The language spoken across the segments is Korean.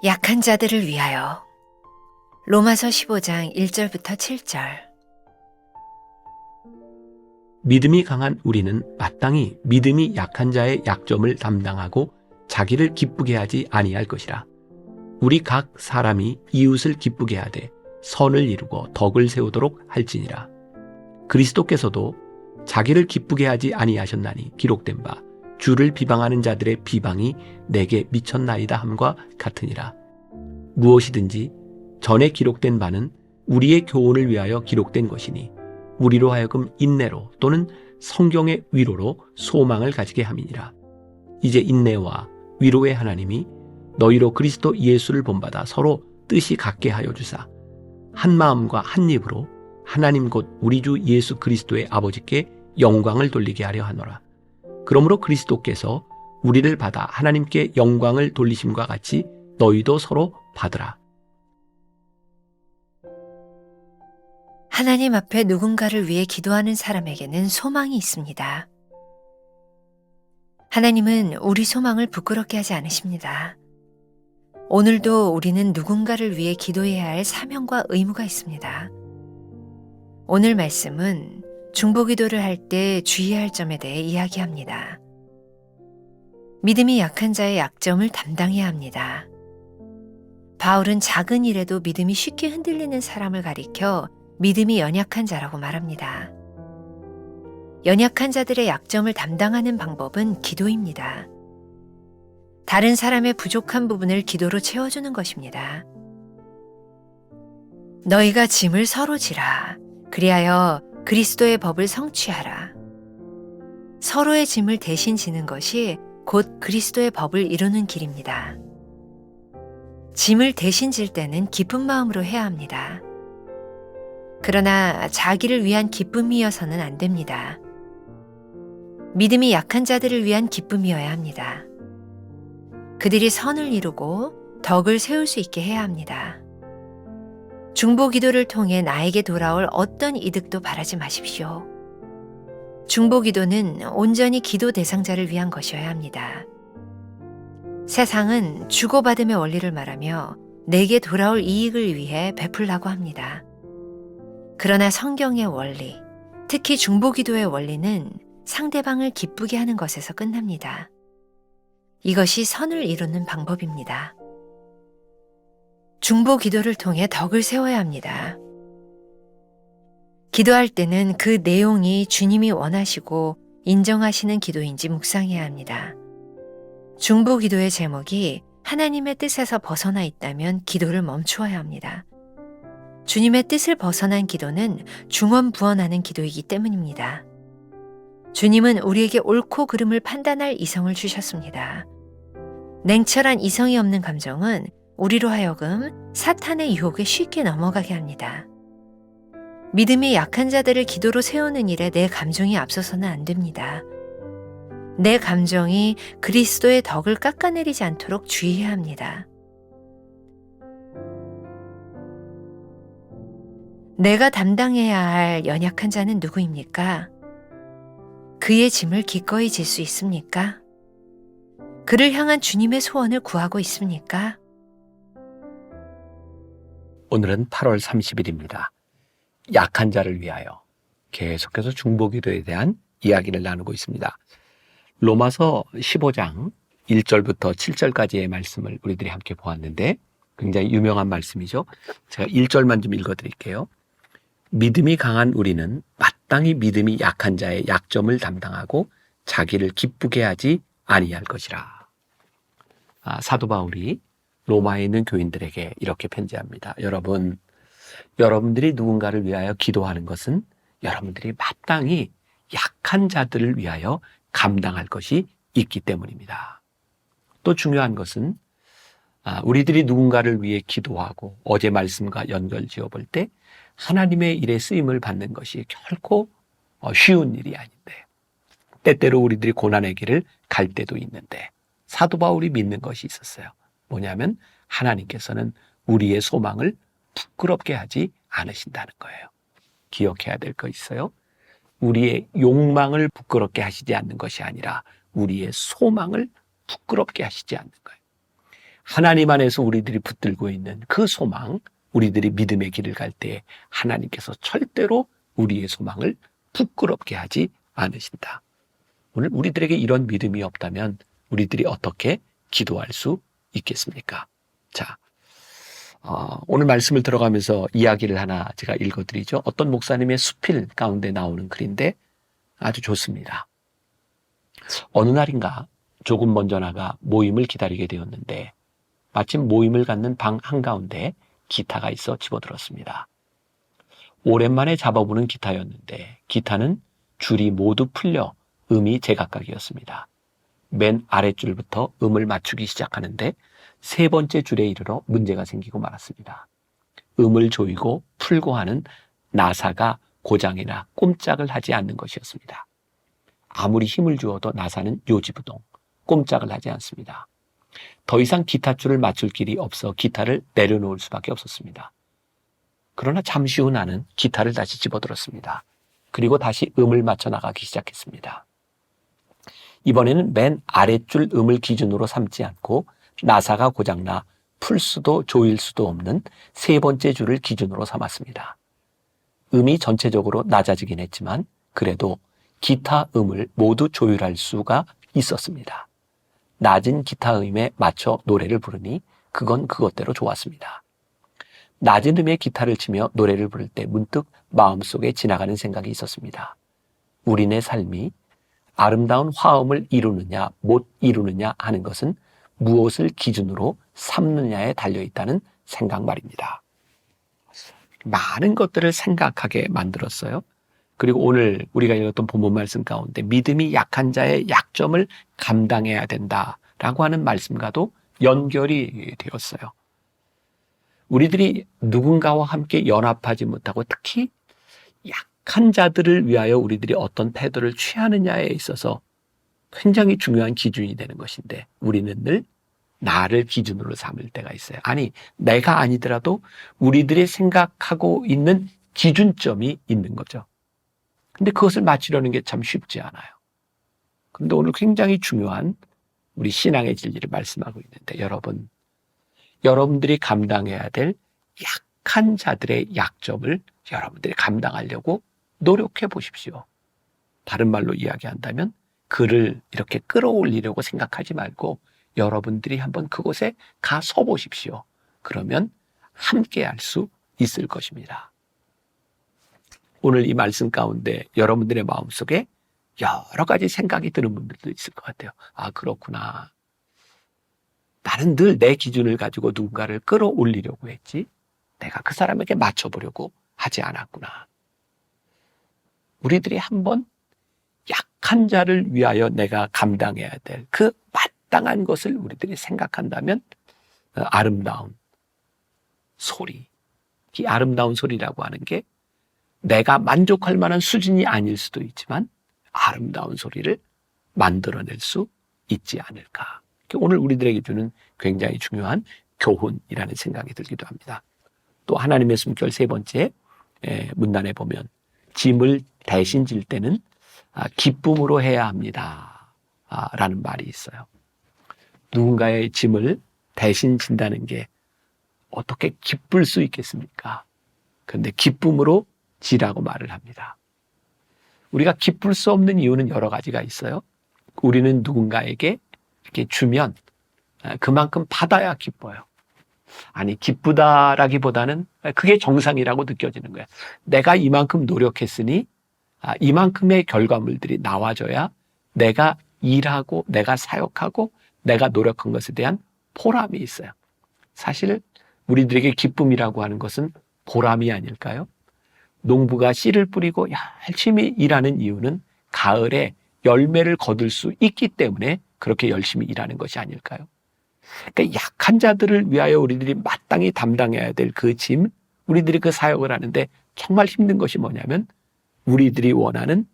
약한 자들을 위하여. 로마서 15장 1절부터 7절. 믿음이 강한 우리는 마땅히 믿음이 약한 자의 약점을 담당하고 자기를 기쁘게 하지 아니할 것이라. 우리 각 사람이 이웃을 기쁘게 하되 선을 이루고 덕을 세우도록 할지니라. 그리스도께서도 자기를 기쁘게 하지 아니하셨나니 기록된 바 주를 비방하는 자들의 비방이 내게 미쳤나이다 함과 같으니라. 무엇이든지 전에 기록된 바는 우리의 교훈을 위하여 기록된 것이니 우리로 하여금 인내로 또는 성경의 위로로 소망을 가지게 함이니라. 이제 인내와 위로의 하나님이 너희로 그리스도 예수를 본받아 서로 뜻이 같게 하여 주사 한 마음과 한 입으로 하나님 곧 우리 주 예수 그리스도의 아버지께 영광을 돌리게 하려 하노라. 그러므로 그리스도께서 우리를 받아 하나님께 영광을 돌리심과 같이 너희도 서로 받으라. 하나님 앞에 누군가를 위해 기도하는 사람에게는 소망이 있습니다. 하나님은 우리 소망을 부끄럽게 하지 않으십니다. 오늘도 우리는 누군가를 위해 기도해야 할 사명과 의무가 있습니다. 오늘 말씀은 중보기도를 할 때 주의해야 할 점에 대해 이야기합니다. 믿음이 약한 자의 약점을 담당해야 합니다. 바울은 작은 일에도 믿음이 쉽게 흔들리는 사람을 가리켜 믿음이 연약한 자라고 말합니다. 연약한 자들의 약점을 담당하는 방법은 기도입니다. 다른 사람의 부족한 부분을 기도로 채워주는 것입니다. 너희가 짐을 서로 지라. 그리하여 그리스도의 법을 성취하라. 서로의 짐을 대신 지는 것이 곧 그리스도의 법을 이루는 길입니다. 짐을 대신 질 때는 기쁜 마음으로 해야 합니다. 그러나 자기를 위한 기쁨이어서는 안 됩니다. 믿음이 약한 자들을 위한 기쁨이어야 합니다. 그들이 선을 이루고 덕을 세울 수 있게 해야 합니다. 중보기도를 통해 나에게 돌아올 어떤 이득도 바라지 마십시오. 중보기도는 온전히 기도 대상자를 위한 것이어야 합니다. 세상은 주고받음의 원리를 말하며 내게 돌아올 이익을 위해 베풀라고 합니다. 그러나 성경의 원리, 특히 중보기도의 원리는 상대방을 기쁘게 하는 것에서 끝납니다. 이것이 선을 이루는 방법입니다. 중보기도를 통해 덕을 세워야 합니다. 기도할 때는 그 내용이 주님이 원하시고 인정하시는 기도인지 묵상해야 합니다. 중보기도의 제목이 하나님의 뜻에서 벗어나 있다면 기도를 멈추어야 합니다. 주님의 뜻을 벗어난 기도는 중언부언하는 기도이기 때문입니다. 주님은 우리에게 옳고 그름을 판단할 이성을 주셨습니다. 냉철한 이성이 없는 감정은 우리로 하여금 사탄의 유혹에 쉽게 넘어가게 합니다. 믿음이 약한 자들을 기도로 세우는 일에 내 감정이 앞서서는 안 됩니다. 내 감정이 그리스도의 덕을 깎아내리지 않도록 주의해야 합니다. 내가 담당해야 할 연약한 자는 누구입니까? 그의 짐을 기꺼이 질 수 있습니까? 그를 향한 주님의 소원을 구하고 있습니까? 오늘은 8월 30일입니다. 약한 자를 위하여 계속해서 중보기도에 대한 이야기를 나누고 있습니다. 로마서 15장 1절부터 7절까지의 말씀을 우리들이 함께 보았는데 굉장히 유명한 말씀이죠. 제가 1절만 좀 읽어드릴게요. 믿음이 강한 우리는 마땅히 믿음이 약한 자의 약점을 담당하고 자기를 기쁘게 하지 아니할 것이라. 사도 바울이 로마에 있는 교인들에게 이렇게 편지합니다. 여러분들이 누군가를 위하여 기도하는 것은 여러분들이 마땅히 약한 자들을 위하여 감당할 것이 있기 때문입니다. 또 중요한 것은 우리들이 누군가를 위해 기도하고 어제 말씀과 연결 지어볼 때 하나님의 일에 쓰임을 받는 것이 결코 쉬운 일이 아닌데 때때로 우리들이 고난의 길을 갈 때도 있는데 사도 바울이 믿는 것이 있었어요. 뭐냐면 하나님께서는 우리의 소망을 부끄럽게 하지 않으신다는 거예요. 기억해야 될 거 있어요. 우리의 욕망을 부끄럽게 하시지 않는 것이 아니라 우리의 소망을 부끄럽게 하시지 않는 거예요. 하나님 안에서 우리들이 붙들고 있는 그 소망, 우리들이 믿음의 길을 갈 때 하나님께서 절대로 우리의 소망을 부끄럽게 하지 않으신다. 오늘 우리들에게 이런 믿음이 없다면 우리들이 어떻게 기도할 수 있겠습니까? 자, 오늘 말씀을 들어가면서 이야기를 하나 제가 읽어드리죠. 어떤 목사님의 수필 가운데 나오는 글인데 아주 좋습니다. 어느 날인가 조금 먼저 나가 모임을 기다리게 되었는데 마침 모임을 갖는 방 한가운데 기타가 있어 집어들었습니다. 오랜만에 잡아보는 기타였는데 기타는 줄이 모두 풀려 음이 제각각이었습니다. 맨 아랫줄부터 음을 맞추기 시작하는데 세 번째 줄에 이르러 문제가 생기고 말았습니다. 음을 조이고 풀고 하는 나사가 고장이나 꼼짝을 하지 않는 것이었습니다. 아무리 힘을 주어도 나사는 요지부동 꼼짝을 하지 않습니다. 더 이상 기타줄을 맞출 길이 없어 기타를 내려놓을 수밖에 없었습니다. 그러나 잠시 후 나는 기타를 다시 집어들었습니다. 그리고 다시 음을 맞춰 나가기 시작했습니다. 이번에는 맨 아랫줄 음을 기준으로 삼지 않고 나사가 고장나 풀 수도 조일 수도 없는 세 번째 줄을 기준으로 삼았습니다. 음이 전체적으로 낮아지긴 했지만 그래도 기타 음을 모두 조율할 수가 있었습니다. 낮은 기타 음에 맞춰 노래를 부르니 그건 그것대로 좋았습니다. 낮은 음의 기타를 치며 노래를 부를 때 문득 마음속에 지나가는 생각이 있었습니다. 우리네 삶이 아름다운 화음을 이루느냐 못 이루느냐 하는 것은 무엇을 기준으로 삼느냐에 달려있다는 생각 말입니다. 많은 것들을 생각하게 만들었어요. 그리고 오늘 우리가 읽었던 본문 말씀 가운데 믿음이 약한 자의 약점을 감당해야 된다라고 하는 말씀과도 연결이 되었어요. 우리들이 누군가와 함께 연합하지 못하고 특히 약한 자들을 위하여 우리들이 어떤 태도를 취하느냐에 있어서 굉장히 중요한 기준이 되는 것인데 우리는 늘 나를 기준으로 삼을 때가 있어요. 아니, 내가 아니더라도 우리들이 생각하고 있는 기준점이 있는 거죠. 근데 그것을 맞추려는 게 참 쉽지 않아요. 그런데 오늘 굉장히 중요한 우리 신앙의 진리를 말씀하고 있는데 여러분들이 감당해야 될 약한 자들의 약점을 여러분들이 감당하려고 노력해 보십시오. 다른 말로 이야기한다면 그를 이렇게 끌어올리려고 생각하지 말고 여러분들이 한번 그곳에 가 서 보십시오. 그러면 함께 할 수 있을 것입니다. 오늘 이 말씀 가운데 여러분들의 마음속에 여러 가지 생각이 드는 분들도 있을 것 같아요. 아, 그렇구나. 나는 늘 내 기준을 가지고 누군가를 끌어올리려고 했지 내가 그 사람에게 맞춰보려고 하지 않았구나. 우리들이 한번 약한 자를 위하여 내가 감당해야 될 그 마땅한 것을 우리들이 생각한다면 아름다운 소리, 이 아름다운 소리라고 하는 게 내가 만족할 만한 수준이 아닐 수도 있지만 아름다운 소리를 만들어낼 수 있지 않을까. 오늘 우리들에게 주는 굉장히 중요한 교훈이라는 생각이 들기도 합니다. 또 하나님의 숨결 세 번째 문단에 보면 짐을 대신 질 때는 기쁨으로 해야 합니다. 라는 말이 있어요. 누군가의 짐을 대신 진다는 게 어떻게 기쁠 수 있겠습니까? 그런데 기쁨으로 지라고 말을 합니다. 우리가 기쁠 수 없는 이유는 여러 가지가 있어요. 우리는 누군가에게 이렇게 주면 그만큼 받아야 기뻐요. 아니, 기쁘다라기보다는 그게 정상이라고 느껴지는 거야. 내가 이만큼 노력했으니 이만큼의 결과물들이 나와줘야 내가 일하고 내가 사역하고 내가 노력한 것에 대한 보람이 있어요. 사실 우리들에게 기쁨이라고 하는 것은 보람이 아닐까요? 농부가 씨를 뿌리고 열심히 일하는 이유는 가을에 열매를 거둘 수 있기 때문에 그렇게 열심히 일하는 것이 아닐까요? 그러니까 약한 자들을 위하여 우리들이 마땅히 담당해야 될 그 짐, 우리들이 그 사역을 하는데 정말 힘든 것이 뭐냐면 우리들이 원하는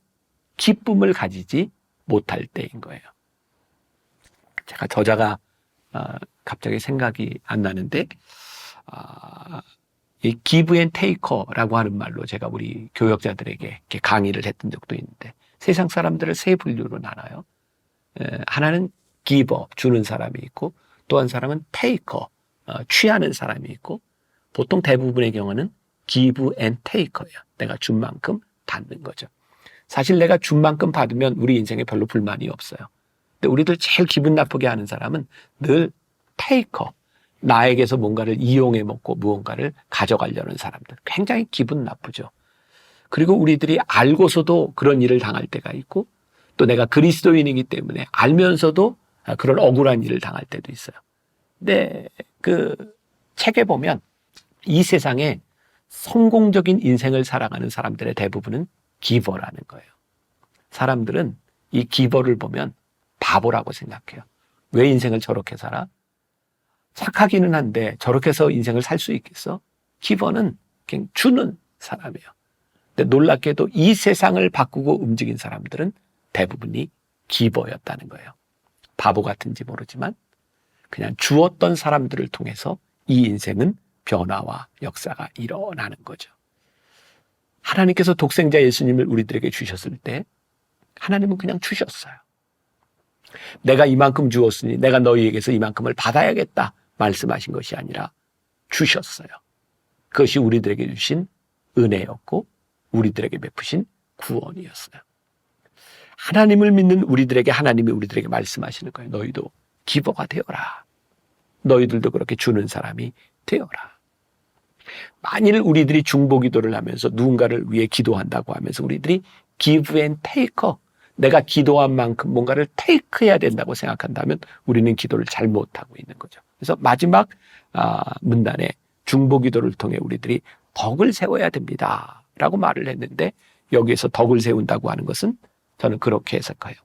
기쁨을 가지지 못할 때인 거예요. 제가 저자가 갑자기 생각이 안 나는데 이 give and taker라고 하는 말로 제가 우리 교역자들에게 이렇게 강의를 했던 적도 있는데 세상 사람들을 세 분류로 나눠요. 하나는 giver, 주는 사람이 있고 또 한 사람은 taker, 취하는 사람이 있고 보통 대부분의 경우는 give and taker예요. 내가 준 만큼 받는 거죠. 사실 내가 준 만큼 받으면 우리 인생에 별로 불만이 없어요. 근데 우리들 제일 기분 나쁘게 하는 사람은 늘 taker, 나에게서 뭔가를 이용해 먹고 무언가를 가져가려는 사람들. 굉장히 기분 나쁘죠. 그리고 우리들이 알고서도 그런 일을 당할 때가 있고 또 내가 그리스도인이기 때문에 알면서도 그런 억울한 일을 당할 때도 있어요. 근데 그 책에 보면 이 세상에 성공적인 인생을 살아가는 사람들의 대부분은 기버라는 거예요. 사람들은 이 기버를 보면 바보라고 생각해요. 왜 인생을 저렇게 살아? 착하기는 한데 저렇게 해서 인생을 살 수 있겠어? 기버는 그냥 주는 사람이에요. 근데 놀랍게도 이 세상을 바꾸고 움직인 사람들은 대부분이 기버였다는 거예요. 바보 같은지 모르지만 그냥 주었던 사람들을 통해서 이 인생은 변화와 역사가 일어나는 거죠. 하나님께서 독생자 예수님을 우리들에게 주셨을 때 하나님은 그냥 주셨어요. 내가 이만큼 주었으니 내가 너희에게서 이만큼을 받아야겠다 말씀하신 것이 아니라 주셨어요. 그것이 우리들에게 주신 은혜였고 우리들에게 베푸신 구원이었어요. 하나님을 믿는 우리들에게 하나님이 우리들에게 말씀하시는 거예요. 너희도 기버가 되어라. 너희들도 그렇게 주는 사람이 되어라. 만일 우리들이 중보기도를 하면서 누군가를 위해 기도한다고 하면서 우리들이 give and taker, 내가 기도한 만큼 뭔가를 테이크해야 된다고 생각한다면 우리는 기도를 잘못하고 있는 거죠. 그래서 마지막 문단에 중보기도를 통해 우리들이 덕을 세워야 됩니다 라고 말을 했는데 여기에서 덕을 세운다고 하는 것은 저는 그렇게 해석해요.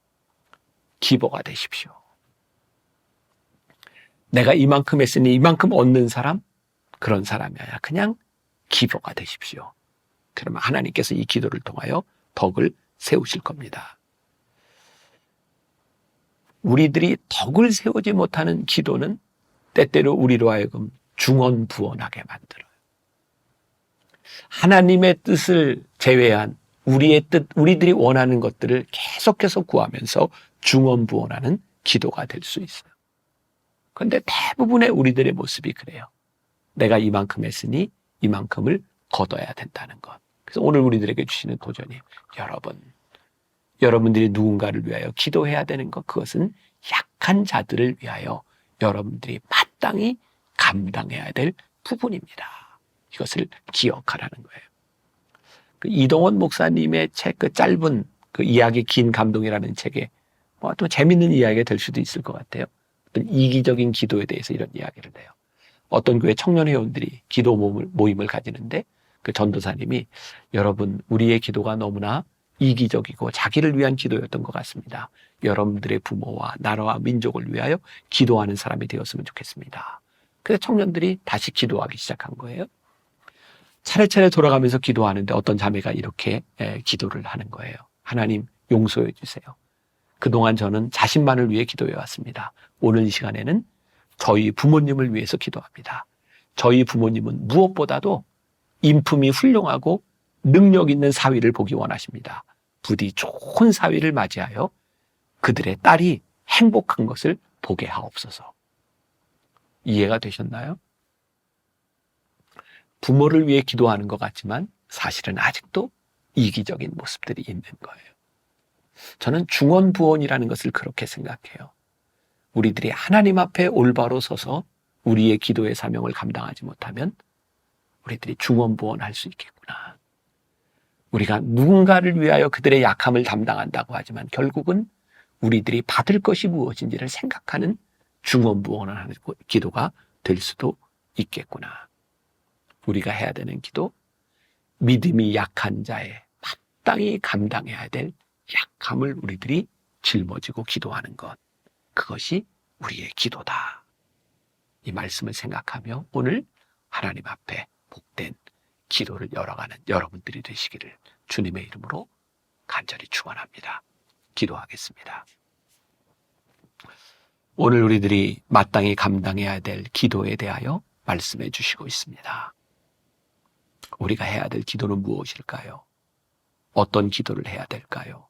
기버가 되십시오. 내가 이만큼 했으니 이만큼 얻는 사람? 그런 사람이 아니라 그냥 기버가 되십시오. 그러면 하나님께서 이 기도를 통하여 덕을 세우실 겁니다. 우리들이 덕을 세우지 못하는 기도는 때때로 우리로 하여금 중언부언하게 만들어요. 하나님의 뜻을 제외한 우리의 뜻, 우리들이 원하는 것들을 계속해서 구하면서 중언부언하는 기도가 될 수 있어요. 그런데 대부분의 우리들의 모습이 그래요. 내가 이만큼 했으니 이만큼을 거둬야 된다는 것. 그래서 오늘 우리들에게 주시는 도전이에요. 여러분들이 누군가를 위하여 기도해야 되는 것, 그것은 약한 자들을 위하여 여러분들이 마땅히 감당해야 될 부분입니다. 이것을 기억하라는 거예요. 그 이동원 목사님의 책, 그 짧은 그 이야기 긴 감동이라는 책에 뭐 또 재밌는 이야기가 될 수도 있을 것 같아요. 어떤 이기적인 기도에 대해서 이런 이야기를 해요. 어떤 교회 청년 회원들이 기도 모임을 가지는데 그 전도사님이 여러분 우리의 기도가 너무나 이기적이고 자기를 위한 기도였던 것 같습니다. 여러분들의 부모와 나라와 민족을 위하여 기도하는 사람이 되었으면 좋겠습니다. 그래서 청년들이 다시 기도하기 시작한 거예요. 차례차례 돌아가면서 기도하는데 어떤 자매가 이렇게 기도를 하는 거예요. 하나님 용서해 주세요. 그동안 저는 자신만을 위해 기도해 왔습니다. 오늘 이 시간에는 저희 부모님을 위해서 기도합니다. 저희 부모님은 무엇보다도 인품이 훌륭하고 능력 있는 사위를 보기 원하십니다. 부디 좋은 사위를 맞이하여 그들의 딸이 행복한 것을 보게 하옵소서. 이해가 되셨나요? 부모를 위해 기도하는 것 같지만 사실은 아직도 이기적인 모습들이 있는 거예요. 저는 중언부언이라는 것을 그렇게 생각해요. 우리들이 하나님 앞에 올바로 서서 우리의 기도의 사명을 감당하지 못하면 우리들이 중언부언할 수 있겠구나. 우리가 누군가를 위하여 그들의 약함을 담당한다고 하지만 결국은 우리들이 받을 것이 무엇인지를 생각하는 중언부언하는 기도가 될 수도 있겠구나. 우리가 해야 되는 기도, 믿음이 약한 자의 마땅히 감당해야 될 약함을 우리들이 짊어지고 기도하는 것, 그것이 우리의 기도다. 이 말씀을 생각하며 오늘 하나님 앞에 복된 기도를 열어가는 여러분들이 되시기를 주님의 이름으로 간절히 축원합니다. 기도하겠습니다. 오늘 우리들이 마땅히 감당해야 될 기도에 대하여 말씀해 주시고 있습니다. 우리가 해야 될 기도는 무엇일까요? 어떤 기도를 해야 될까요?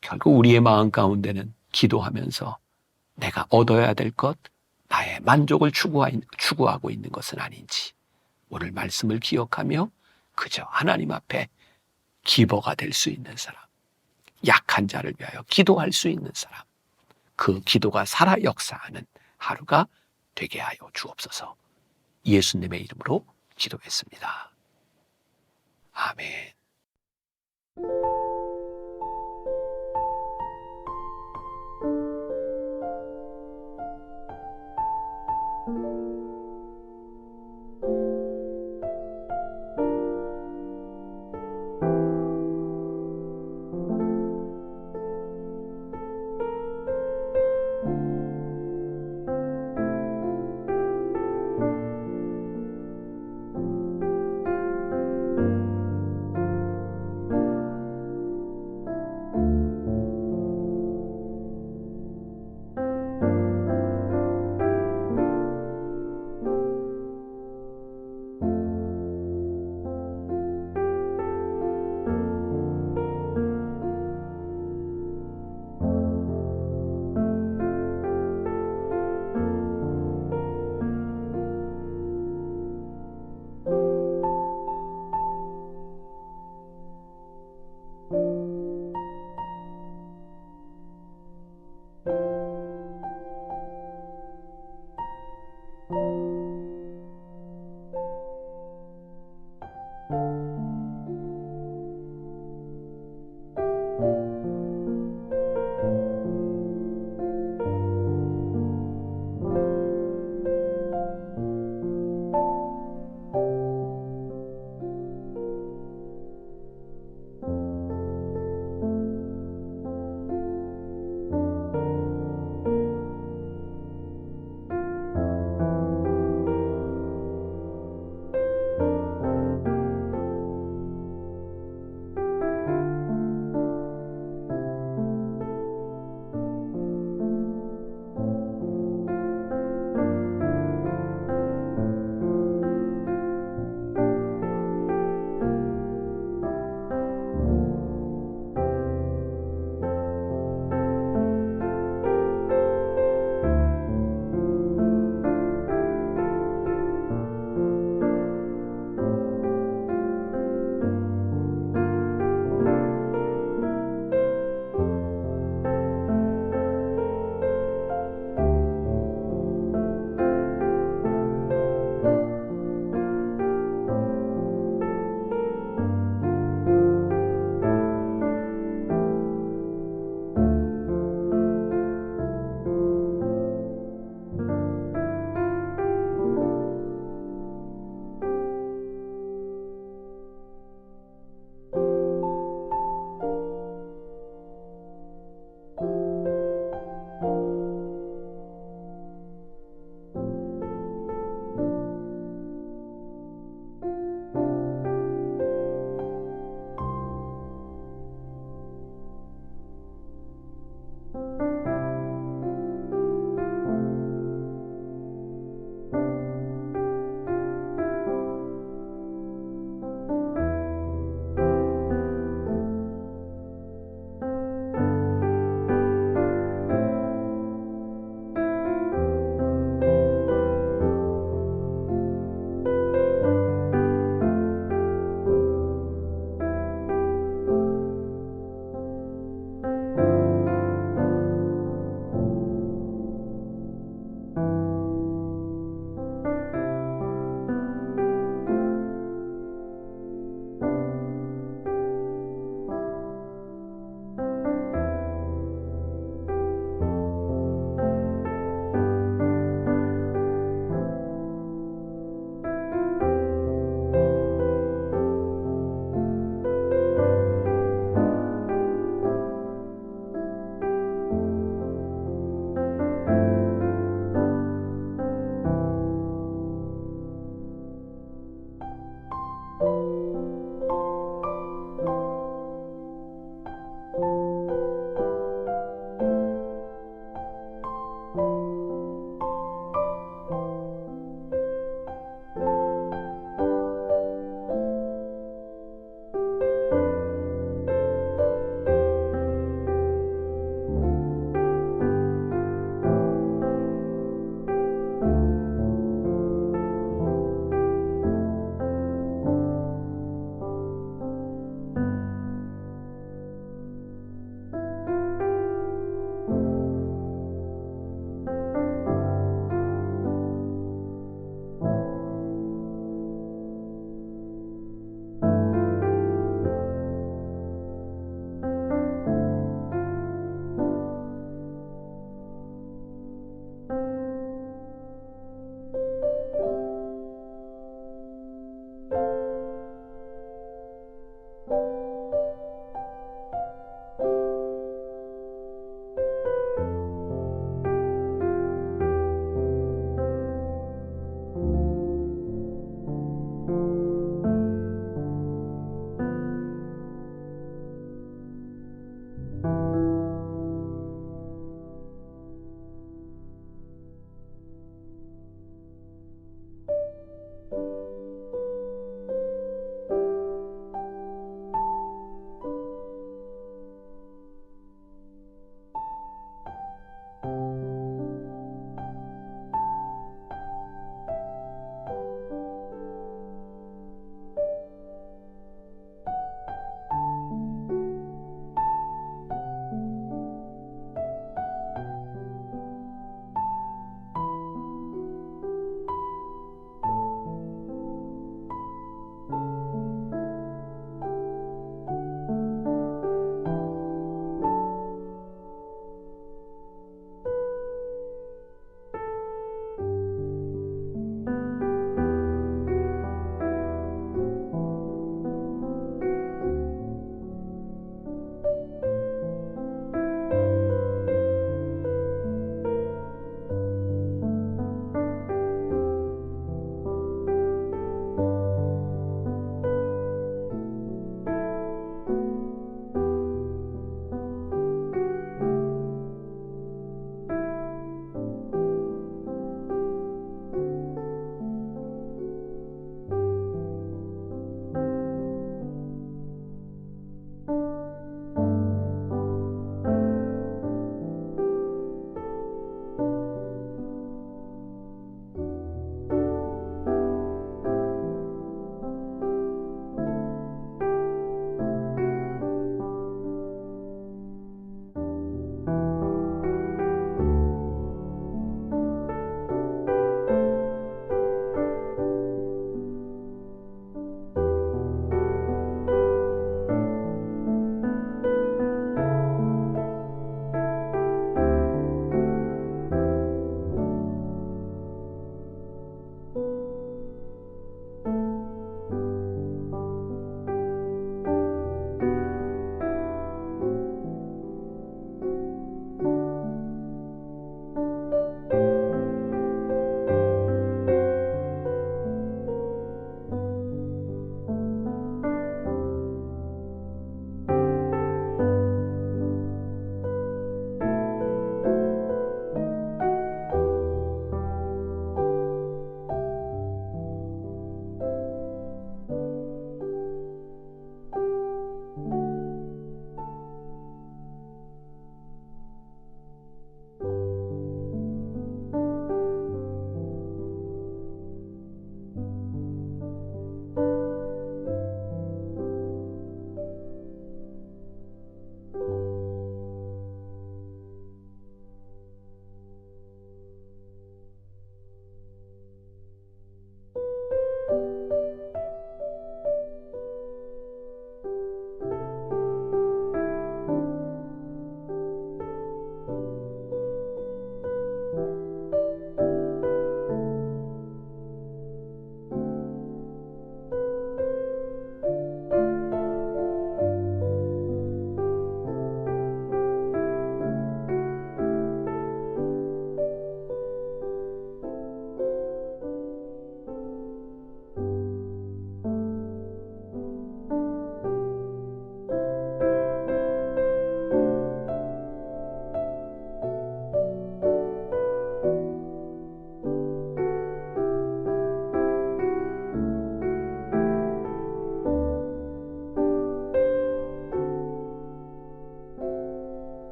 결국 우리의 마음 가운데는 기도하면서 내가 얻어야 될 것, 나의 만족을 추구하고 있는 것은 아닌지 오늘 말씀을 기억하며 그저 하나님 앞에 기버가 될 수 있는 사람, 약한 자를 위하여 기도할 수 있는 사람, 그 기도가 살아 역사하는 하루가 되게 하여 주옵소서. 예수님의 이름으로 기도했습니다. 아멘.